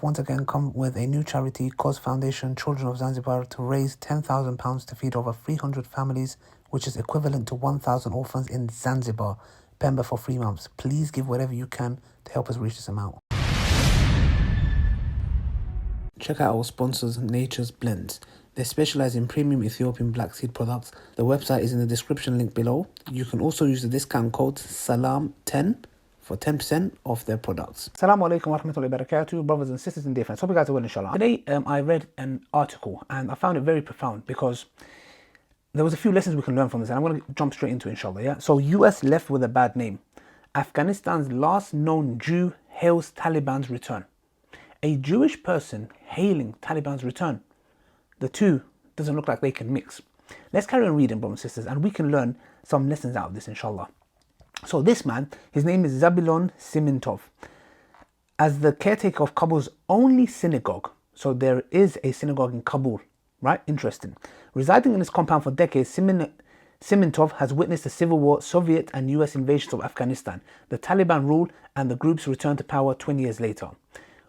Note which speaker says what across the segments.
Speaker 1: once again come with a new charity, Cause Foundation Children of Zanzibar, to raise £10,000 to feed over 300 families, which is equivalent to 1,000 orphans in Zanzibar, Pemba, for 3 months. Please give whatever you can to help us reach this amount. Check out our sponsors, Nature's Blends. They specialize in premium Ethiopian black seed products. The website is in the description link below. You can also use the discount code SALAM10 for 10% off their products. Assalamu alaikum wa rahmatullahi wa barakatuh, brothers and sisters and dear friends. Hope you guys are well, inshallah. Today, I read an article and I found it very profound because there was a few lessons we can learn from this, and I'm going to jump straight into it, inshallah. Yeah. So, US left with a bad name. Afghanistan's last known Jew hails Taliban's return. A Jewish person hailing Taliban's return. The two doesn't look like they can mix. Let's carry on reading, brothers and sisters, and we can learn some lessons out of this, inshallah. So this man, his name is Zabilon Simintov. As the caretaker of Kabul's only synagogue, so there is a synagogue in Kabul, right? Interesting. Residing in his compound for decades, Simintov has witnessed the civil war, Soviet and US invasions of Afghanistan, the Taliban rule, and the group's return to power 20 years later.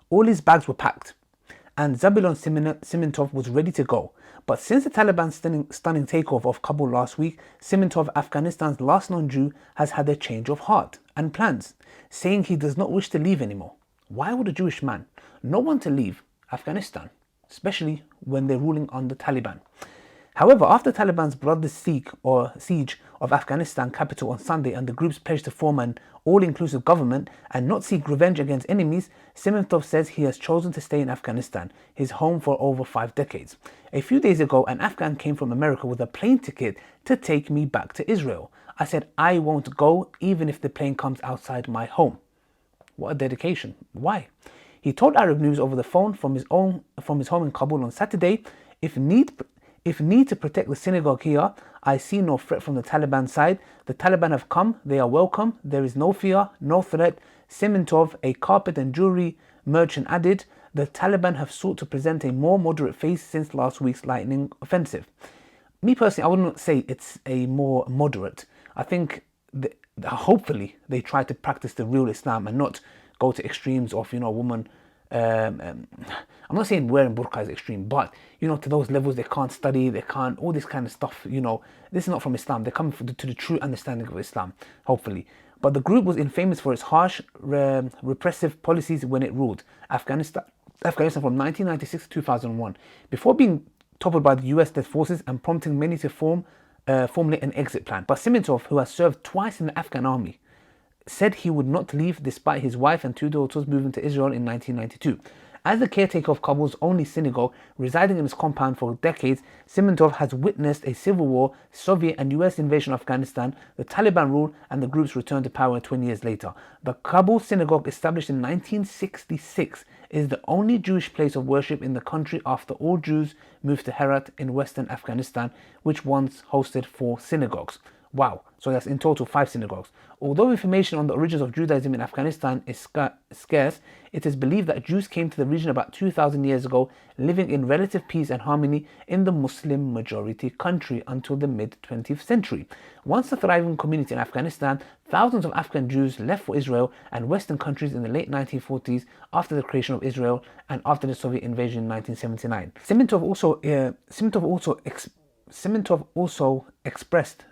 Speaker 1: All his bags were packed, and Zabilon Simintov was ready to go. But since the Taliban's stunning takeover of Kabul last week, Simintov, Afghanistan's last known Jew, has had a change of heart and plans, saying he does not wish to leave anymore. Why would a Jewish man not want to leave Afghanistan, especially when they're ruling on the Taliban? However, after Taliban's bloodless siege of Afghanistan capital on Sunday and the group's pledge to form an all-inclusive government and not seek revenge against enemies, Simintov says he has chosen to stay in Afghanistan, his home for over 5 decades. A few days ago, an Afghan came from America with a plane ticket to take me back to Israel. I said I won't go even if the plane comes outside my home. What a dedication. Why? He told Arab News over the phone from his home in Kabul on Saturday, if need to protect the synagogue here, I see no threat from the Taliban side. The Taliban have come, they are welcome, there is no fear, no threat. Simintov, a carpet and jewelry merchant, added, the Taliban have sought to present a more moderate face since last week's lightning offensive. Me personally, I wouldn't say it's a more moderate. I think hopefully they try to practice the real Islam and not go to extremes of, a woman. I'm not saying wearing burqa is extreme, but to those levels they can't study, they can't, all this kind of stuff. This is not from Islam. They're coming to the true understanding of Islam, hopefully. But the group was infamous for its harsh, repressive policies when it ruled Afghanistan from 1996 to 2001, before being toppled by the US-led forces and prompting many to formulate an exit plan. But Simintov, who has served twice in the Afghan army, said he would not leave despite his wife and 2 daughters moving to Israel in 1992. As the caretaker of Kabul's only synagogue, residing in his compound for decades, Simintov has witnessed a civil war, Soviet and US invasion of Afghanistan, the Taliban rule, and the group's return to power 20 years later. The Kabul synagogue, established in 1966, is the only Jewish place of worship in the country after all Jews moved to Herat in western Afghanistan, which once hosted 4 synagogues. Wow, so that's in total 5 synagogues. Although information on the origins of Judaism in Afghanistan is scarce, it is believed that Jews came to the region about 2,000 years ago, living in relative peace and harmony in the Muslim majority country until the mid-20th century. Once a thriving community in Afghanistan, thousands of Afghan Jews left for Israel and Western countries in the late 1940s after the creation of Israel and after the Soviet invasion in 1979. Simintov also expressed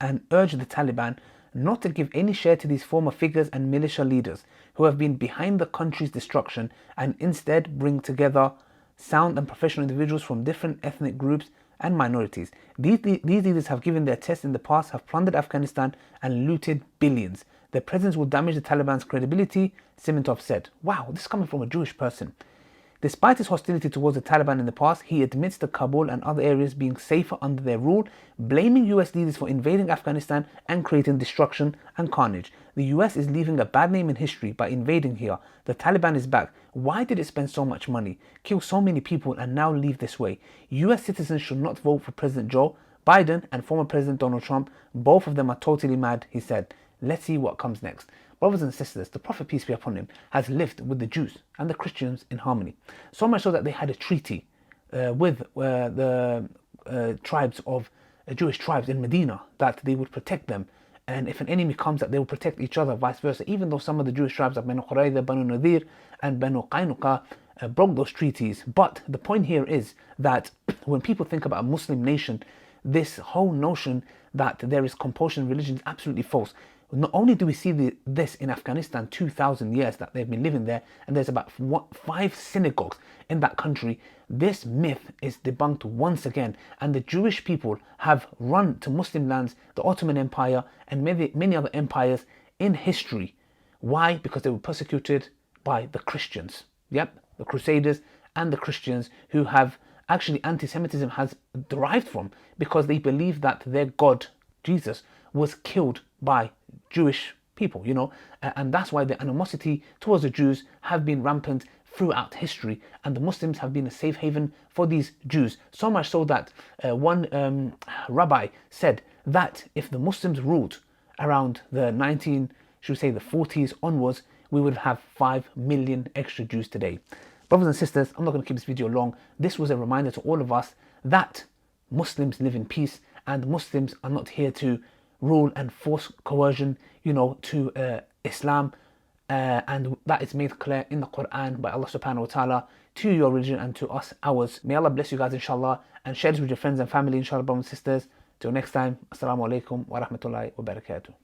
Speaker 1: and urged the Taliban not to give any share to these former figures and militia leaders who have been behind the country's destruction, and instead bring together sound and professional individuals from different ethnic groups and minorities. These leaders have given their tests in the past, have plundered Afghanistan and looted billions. Their presence will damage the Taliban's credibility, Simintov said. Wow, this is coming from a Jewish person. Despite his hostility towards the Taliban in the past, he admits to Kabul and other areas being safer under their rule, blaming US leaders for invading Afghanistan and creating destruction and carnage. The US is leaving a bad name in history by invading here. The Taliban is back. Why did it spend so much money, kill so many people, and now leave this way? US citizens should not vote for President Joe Biden and former President Donald Trump. Both of them are totally mad, he said. Let's see what comes next. Brothers and sisters, the Prophet, peace be upon him, has lived with the Jews and the Christians in harmony. So much so that they had a treaty with the Jewish tribes in Medina, that they would protect them And if an enemy comes, that they will protect each other, vice versa. Even though some of the Jewish tribes like Banu Qurayza, Banu Nadir, and Banu Qaynuqa broke those treaties. But the point here is that when people think about a Muslim nation, this whole notion that there is compulsion in religion is absolutely false. Not only do we see this in Afghanistan, 2,000 years that they've been living there, and there's about 5 synagogues in that country, this myth is debunked once again. And the Jewish people have run to Muslim lands, the Ottoman Empire, and many other empires in history. Why? Because they were persecuted by the Christians. Yep, the Crusaders and the Christians, who have actually anti-Semitism has derived from, because they believe that their God, Jesus, was killed by Jewish people, and that's why the animosity towards the Jews have been rampant throughout history, and the Muslims have been a safe haven for these Jews. So much so that one rabbi said that if the Muslims ruled around the the 40s onwards, we would have 5 million extra Jews today. Brothers and sisters, I'm not going to keep this video long. This was a reminder to all of us that Muslims live in peace, and Muslims are not here to rule and force coercion, to Islam, and that is made clear in the Quran by Allah subhanahu wa ta'ala to your religion and to us ours. May Allah bless you guys, inshallah, and share this with your friends and family, inshallah, brothers and sisters. Till next time, assalamu alaikum wa rahmatullahi wa barakatuh.